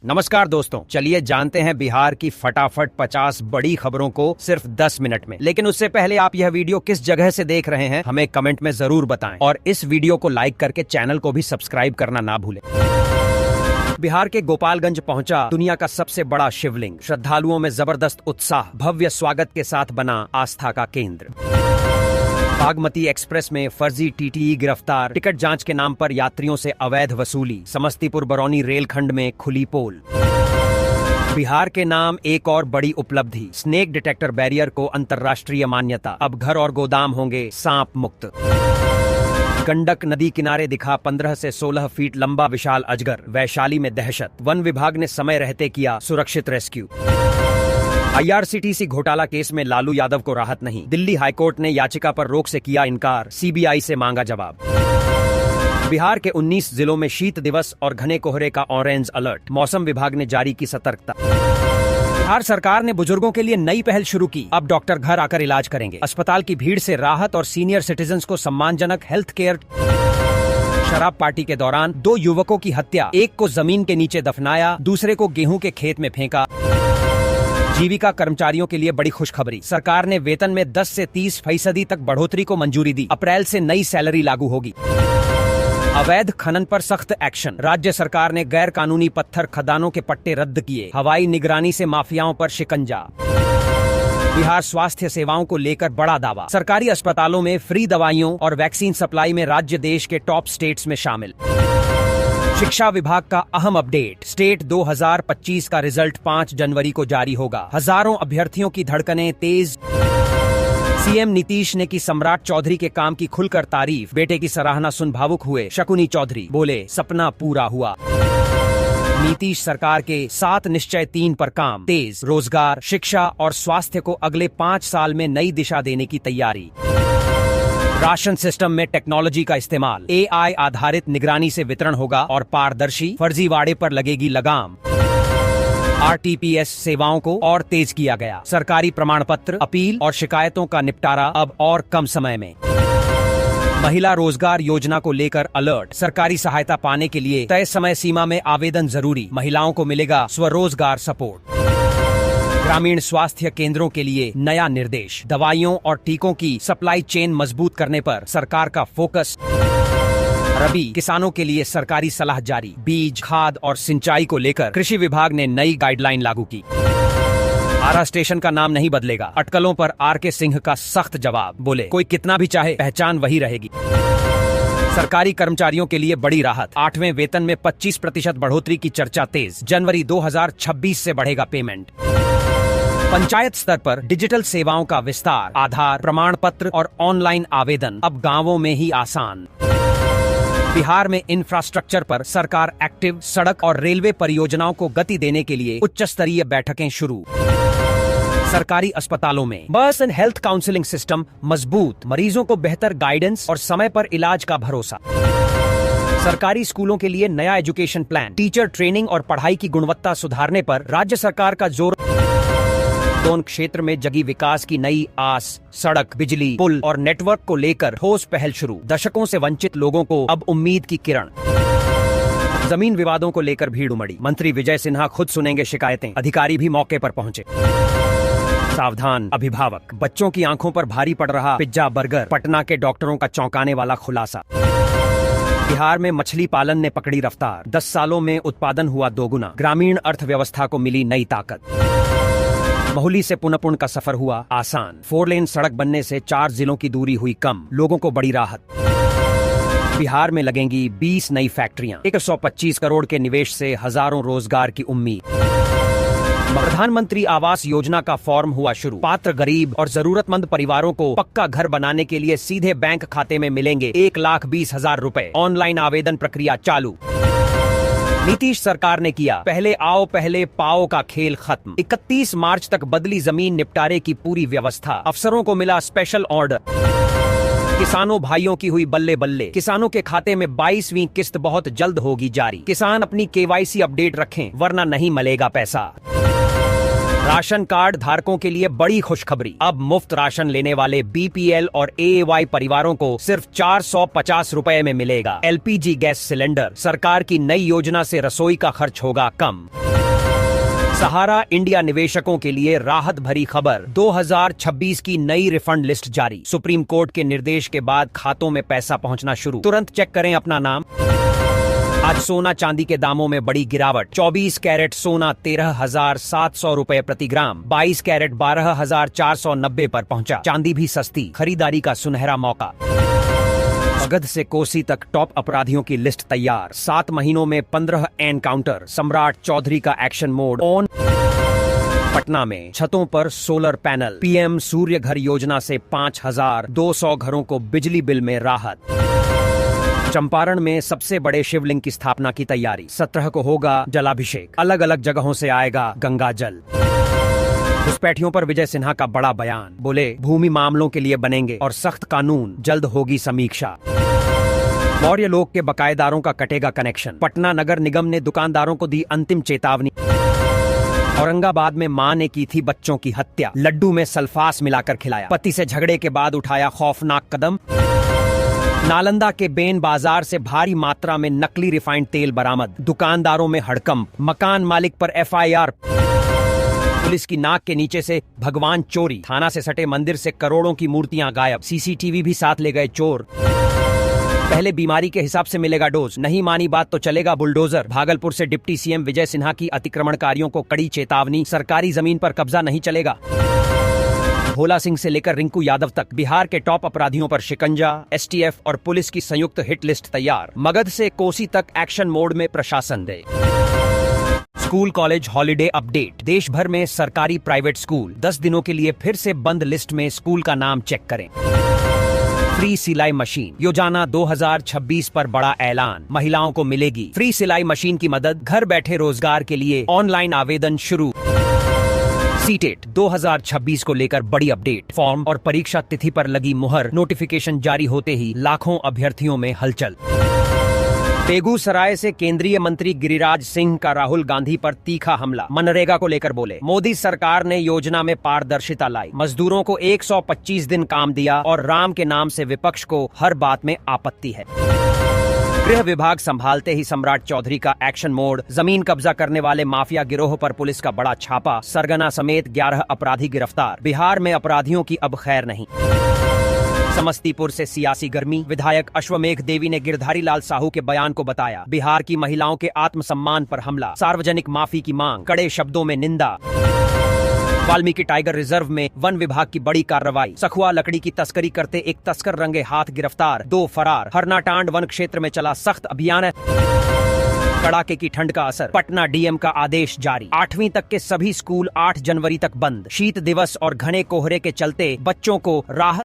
नमस्कार दोस्तों, चलिए जानते हैं बिहार की फटाफट 50 बड़ी खबरों को सिर्फ 10 मिनट में। लेकिन उससे पहले आप यह वीडियो किस जगह से देख रहे हैं हमें कमेंट में जरूर बताएं और इस वीडियो को लाइक करके चैनल को भी सब्सक्राइब करना ना भूलें। बिहार के गोपालगंज पहुंचा दुनिया का सबसे बड़ा शिवलिंग। श्रद्धालुओं में जबरदस्त उत्साह, भव्य स्वागत के साथ बना आस्था का केंद्र। बागमती एक्सप्रेस में फर्जी टीटीई गिरफ्तार, टिकट जांच के नाम पर यात्रियों से अवैध वसूली। समस्तीपुर बरौनी रेलखंड में खुली पोल। बिहार के नाम एक और बड़ी उपलब्धि, स्नेक डिटेक्टर बैरियर को अंतर्राष्ट्रीय मान्यता। अब घर और गोदाम होंगे सांप मुक्त। गंडक नदी किनारे दिखा 15 से 16 फीट लंबा विशाल अजगर। वैशाली में दहशत, वन विभाग ने समय रहते किया सुरक्षित रेस्क्यू। IRCTC घोटाला केस में लालू यादव को राहत नहीं, दिल्ली हाईकोर्ट ने याचिका पर रोक से किया इनकार, सीबीआई से मांगा जवाब। बिहार के 19 जिलों में शीत दिवस और घने कोहरे का ऑरेंज अलर्ट, मौसम विभाग ने जारी की सतर्कता। बिहार सरकार ने बुजुर्गों के लिए नई पहल शुरू की, अब डॉक्टर घर आकर इलाज करेंगे। अस्पताल की भीड़ से राहत और सीनियर सिटीजन्स को सम्मानजनक हेल्थ केयर। शराब पार्टी के दौरान 2 युवकों की हत्या, एक को जमीन के नीचे दफनाया, दूसरे को गेहूं के खेत में फेंका। जीविका कर्मचारियों के लिए बड़ी खुशखबरी, सरकार ने वेतन में 10 से 30% तक बढ़ोतरी को मंजूरी दी। अप्रैल से नई सैलरी लागू होगी। अवैध खनन पर सख्त एक्शन, राज्य सरकार ने गैर कानूनी पत्थर खदानों के पट्टे रद्द किए। हवाई निगरानी से माफियाओं पर शिकंजा। बिहार स्वास्थ्य सेवाओं को लेकर बड़ा दावा, सरकारी अस्पतालों में फ्री दवाइयों और वैक्सीन सप्लाई में राज्य देश के टॉप स्टेट्स में शामिल। शिक्षा विभाग का अहम अपडेट, स्टेट 2025 का रिजल्ट 5 जनवरी को जारी होगा। हजारों अभ्यर्थियों की धड़कनें तेज। सीएम नीतीश ने की सम्राट चौधरी के काम की खुलकर तारीफ, बेटे की सराहना सुन भावुक हुए शकुनी चौधरी, बोले सपना पूरा हुआ। नीतीश सरकार के 7 निश्चय 3 पर काम तेज, रोजगार, शिक्षा और स्वास्थ्य को अगले 5 साल में नई दिशा देने की तैयारी। राशन सिस्टम में टेक्नोलॉजी का इस्तेमाल, AI आधारित निगरानी से वितरण होगा और पारदर्शी, फर्जीवाड़े पर लगेगी लगाम। RTPS सेवाओं को और तेज किया गया, सरकारी प्रमाण पत्र, अपील और शिकायतों का निपटारा अब और कम समय में। महिला रोजगार योजना को लेकर अलर्ट, सरकारी सहायता पाने के लिए तय समय सीमा में आवेदन जरूरी, महिलाओं को मिलेगा स्वरोजगार सपोर्ट। ग्रामीण स्वास्थ्य केंद्रों के लिए नया निर्देश, दवाइयों और टीकों की सप्लाई चेन मजबूत करने पर सरकार का फोकस। रबी किसानों के लिए सरकारी सलाह जारी, बीज, खाद और सिंचाई को लेकर कृषि विभाग ने नई गाइडलाइन लागू की। आरा स्टेशन का नाम नहीं बदलेगा, अटकलों पर RK सिंह का सख्त जवाब, बोले कोई कितना भी चाहे पहचान वही रहेगी। सरकारी कर्मचारियों के लिए बड़ी राहत, 8वें वेतन में 25% बढ़ोतरी की चर्चा तेज, जनवरी 2026 से बढ़ेगा पेमेंट। पंचायत स्तर पर डिजिटल सेवाओं का विस्तार, आधार, प्रमाण पत्र और ऑनलाइन आवेदन अब गांवों में ही आसान। बिहार में इंफ्रास्ट्रक्चर पर सरकार एक्टिव, सड़क और रेलवे परियोजनाओं को गति देने के लिए उच्च स्तरीय बैठकें शुरू। सरकारी अस्पतालों में बस एंड हेल्थ काउंसलिंग सिस्टम मजबूत, मरीजों को बेहतर गाइडेंस और समय पर इलाज का भरोसा। सरकारी स्कूलों के लिए नया एजुकेशन प्लान, टीचर ट्रेनिंग और पढ़ाई की गुणवत्ता सुधारने पर राज्य सरकार का जोर। दोनों क्षेत्र में जगी विकास की नई आस, सड़क, बिजली, पुल और नेटवर्क को लेकर ठोस पहल शुरू, दशकों से वंचित लोगों को अब उम्मीद की किरण। जमीन विवादों को लेकर भीड़ उमड़ी, मंत्री विजय सिन्हा खुद सुनेंगे शिकायतें, अधिकारी भी मौके पर पहुंचे। सावधान अभिभावक, बच्चों की आंखों पर भारी पड़ रहा पिज्जा बर्गर, पटना के डॉक्टरों का चौंकाने वाला खुलासा। बिहार में मछली पालन ने पकड़ी रफ्तार, 10 सालों में उत्पादन हुआ 2 गुना, ग्रामीण अर्थव्यवस्था को मिली नई ताकत। महुली से पुनपुन का सफर हुआ आसान, 4 लेन सड़क बनने से 4 जिलों की दूरी हुई कम, लोगों को बड़ी राहत। बिहार में लगेंगी 20 नई फैक्ट्रियां, 125 करोड़ के निवेश से हजारों रोजगार की उम्मीद। प्रधानमंत्री आवास योजना का फॉर्म हुआ शुरू, पात्र गरीब और जरूरतमंद परिवारों को पक्का घर बनाने के लिए सीधे बैंक खाते में मिलेंगे 1,20,000 रुपए, ऑनलाइन आवेदन प्रक्रिया चालू। नीतीश सरकार ने किया पहले आओ पहले पाओ का खेल खत्म, 31 मार्च तक बदली जमीन निपटारे की पूरी व्यवस्था, अफसरों को मिला स्पेशल ऑर्डर। किसानों भाइयों की हुई बल्ले बल्ले, किसानों के खाते में 22वीं किस्त बहुत जल्द होगी जारी, किसान अपनी KYC अपडेट रखें वरना नहीं मिलेगा पैसा। राशन कार्ड धारकों के लिए बड़ी खुशखबरी। अब मुफ्त राशन लेने वाले बीपीएल और एएवाई परिवारों को सिर्फ 450 रुपए में मिलेगा एलपीजी गैस सिलेंडर। सरकार की नई योजना से रसोई का खर्च होगा कम। सहारा इंडिया निवेशकों के लिए राहत भरी खबर। 2026 की नई रिफंड लिस्ट जारी। सुप्रीम कोर्ट के निर्देश के बाद खातों में पैसा पहुंचना शुरू। तुरंत चेक करें अपना नाम। आज सोना चांदी के दामों में बड़ी गिरावट। 24 कैरेट सोना 13,700 रुपए प्रति ग्राम, 22 कैरेट 12,490 पर पहुंचा। चांदी भी सस्ती, खरीदारी का सुनहरा मौका। मगध से कोसी तक टॉप अपराधियों की लिस्ट तैयार। 7 महीनों में 15 एनकाउंटर। सम्राट चौधरी का एक्शन मोड ऑन। पटना में छतों पर सोलर पैनल। पीएम सूर्य घर योजना से 5,200 घरों को बिजली बिल में राहत। चंपारण में सबसे बड़े शिवलिंग की स्थापना की तैयारी। 17 को होगा जलाभिषेक। अलग अलग जगहों से आएगा गंगा जल। घुसपैठियों पर विजय सिन्हा का बड़ा बयान। बोले भूमि मामलों के लिए बनेंगे और सख्त कानून, जल्द होगी समीक्षा। मौर्य लोक के बकायेदारों का कटेगा कनेक्शन। पटना नगर निगम ने दुकानदारों को दी अंतिम चेतावनी। औरंगाबाद में मां ने की थी बच्चों की हत्या। लड्डू में सल्फास मिलाकर खिलाया। पति से झगड़े के बाद उठाया खौफनाक कदम। नालंदा के बेन बाजार से भारी मात्रा में नकली रिफाइंड तेल बरामद। दुकानदारों में हड़कंप। मकान मालिक पर एफआईआर। पुलिस की नाक के नीचे से भगवान चोरी। थाना से सटे मंदिर से करोड़ों की मूर्तियां गायब। सीसीटीवी भी साथ ले गए चोर। पहले बीमारी के हिसाब से मिलेगा डोज। नहीं मानी बात तो चलेगा बुलडोजर। भागलपुर से डिप्टी सीएम विजय सिन्हा की अतिक्रमणकारियों को कड़ी चेतावनी। सरकारी जमीन पर कब्जा नहीं चलेगा। भोला सिंह से लेकर रिंकू यादव तक बिहार के टॉप अपराधियों पर शिकंजा। एसटीएफ और पुलिस की संयुक्त हिट लिस्ट तैयार। मगध से कोसी तक एक्शन मोड में प्रशासन दे। School college holiday update. देश भर में सरकारी प्राइवेट स्कूल 10 दिनों के लिए फिर से बंद। लिस्ट में स्कूल का नाम चेक करें। फ्री सिलाई मशीन योजना 2026 पर बड़ा ऐलान। महिलाओं को मिलेगी फ्री सिलाई मशीन की मदद। घर बैठे रोजगार के लिए ऑनलाइन आवेदन शुरू। सीटेट 2026 को लेकर बड़ी अपडेट। फॉर्म और परीक्षा तिथि पर लगी मुहर। नोटिफिकेशन जारी होते ही लाखों अभ्यर्थियों में हलचल। बेगूसराय से केंद्रीय मंत्री गिरिराज सिंह का राहुल गांधी पर तीखा हमला। मनरेगा को लेकर बोले मोदी सरकार ने योजना में पारदर्शिता लाई। मजदूरों को 125 दिन काम दिया और राम के नाम से विपक्ष को हर बात में आपत्ति है। गृह विभाग संभालते ही सम्राट चौधरी का एक्शन मोड। जमीन कब्जा करने वाले माफिया गिरोह पर पुलिस का बड़ा छापा। सरगना समेत 11 अपराधी गिरफ्तार। बिहार में अपराधियों की अब खैर नहीं। समस्तीपुर से सियासी गर्मी। विधायक अश्वमेघ देवी ने गिरधारी लाल साहू के बयान को बताया बिहार की महिलाओं के आत्मसम्मान पर हमला। सार्वजनिक माफी की मांग। कड़े शब्दों में निंदा। वाल्मीकि टाइगर रिजर्व में वन विभाग की बड़ी कार्रवाई। सखुआ लकड़ी की तस्करी करते एक तस्कर रंगे हाथ गिरफ्तार। 2 फरार। हरनाटांड वन क्षेत्र में चला सख्त अभियान। कड़ाके की ठंड का असर। पटना डीएम का आदेश जारी। 8वीं तक के सभी स्कूल 8 जनवरी तक बंद। शीत दिवस और घने कोहरे के चलते बच्चों को राहत